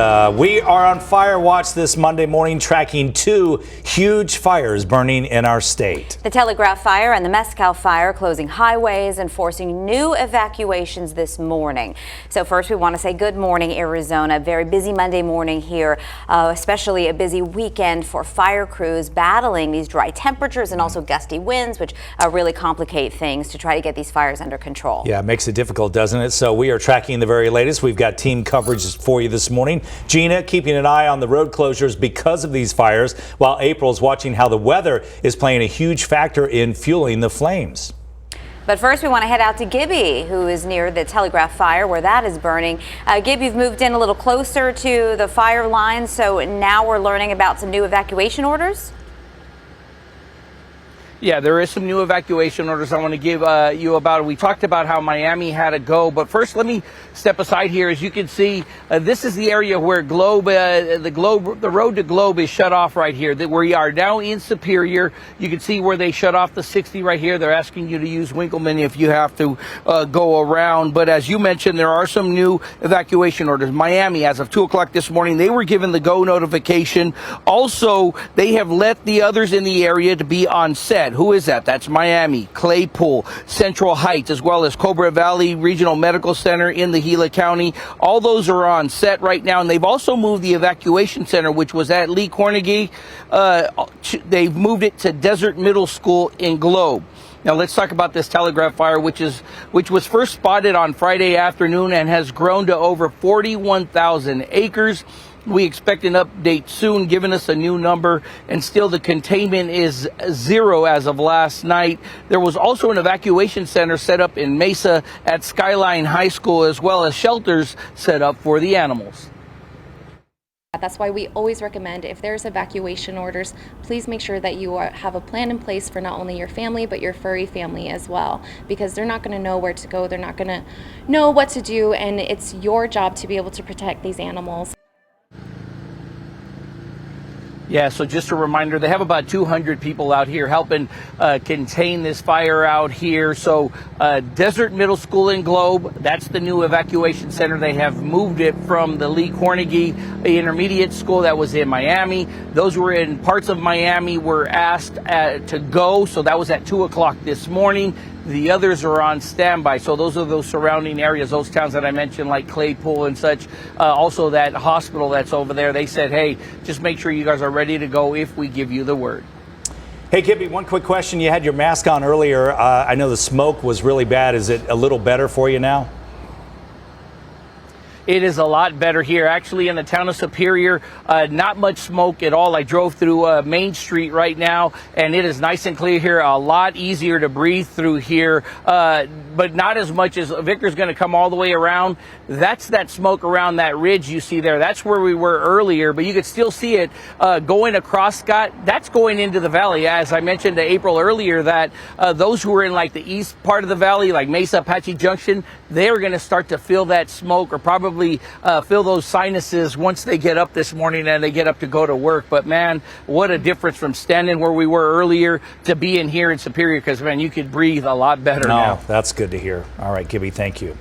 We are on fire watch this Monday morning, tracking two huge fires burning in our state. The Telegraph Fire and the Mescal Fire closing highways and forcing new evacuations this morning. So first we want to say good morning, Arizona. Very busy Monday morning here, especially a busy weekend for fire crews battling these dry temperatures and also gusty winds, which really complicate things to try to get these fires under control. Yeah, it makes it difficult, doesn't it? So we are tracking the very latest. We've got team coverage for you this morning. Gina keeping an eye on the road closures because of these fires, while April's watching how the weather is playing a huge factor in fueling the flames. But first we want to head out to Gibby, who is near the Telegraph Fire where that is burning. Gibby, you've moved in a little closer to the fire line, so now we're learning about some new evacuation orders. Yeah, there is some new evacuation orders I want to give you about. We talked about how Miami had to go, but first let me step aside here. As you can see, this is the area where the road to Globe is shut off right here. We are now in Superior. You can see where they shut off the 60 right here. They're asking you to use Winkleman if you have to go around. But as you mentioned, there are some new evacuation orders. Miami, as of 2 o'clock this morning, they were given the go notification. Also, they have let the others in the area to be on set. Who is that? That's Miami, Claypool, Central Heights, as well as Cobra Valley Regional Medical Center in the Gila County. All those are on set right now, and they've also moved the evacuation center, which was at Lee Carnegie. They've moved it to Desert Middle School in Globe. Now let's talk about this Telegraph Fire, which was first spotted on Friday afternoon and has grown to over 41,000 acres. We expect an update soon, giving us a new number, and still the containment is 0 as of last night. There was also an evacuation center set up in Mesa at Skyline High School, as well as shelters set up for the animals. That's why we always recommend, if there's evacuation orders, please make sure that you have a plan in place for not only your family, but your furry family as well, because they're not going to know where to go, they're not going to know what to do, and it's your job to be able to protect these animals. Yeah, so just a reminder, they have about 200 people out here helping contain this fire out here. So Desert Middle School in Globe, that's the new evacuation center. They have moved it from the Lee Carnegie Intermediate School that was in Miami. Those were in parts of Miami were asked to go, so that was at 2 o'clock this morning. The others are on standby. So those are those surrounding areas, those towns that I mentioned, like Claypool and such. Also that hospital that's over there, they said, hey, just make sure you guys are ready to go if we give you the word. Hey, Gibby, one quick question. You had your mask on earlier. I know the smoke was really bad. Is it a little better for you now? It is a lot better here. Actually, in the town of Superior, not much smoke at all. I drove through Main Street right now, and it is nice and clear here. A lot easier to breathe through here, but not as much as Victor's going to come all the way around. That's that smoke around that ridge you see there. That's where we were earlier, but you could still see it going across, Scott. That's going into the valley. As I mentioned to April earlier, that those who are in like the east part of the valley, like Mesa, Apache Junction, they're going to start to feel that smoke, or probably feel those sinuses once they get up this morning and they get up to go to work. But man, what a difference from standing where we were earlier to being here in Superior, because man, you could breathe a lot better now. That's good to hear. All right, Gibby, thank you.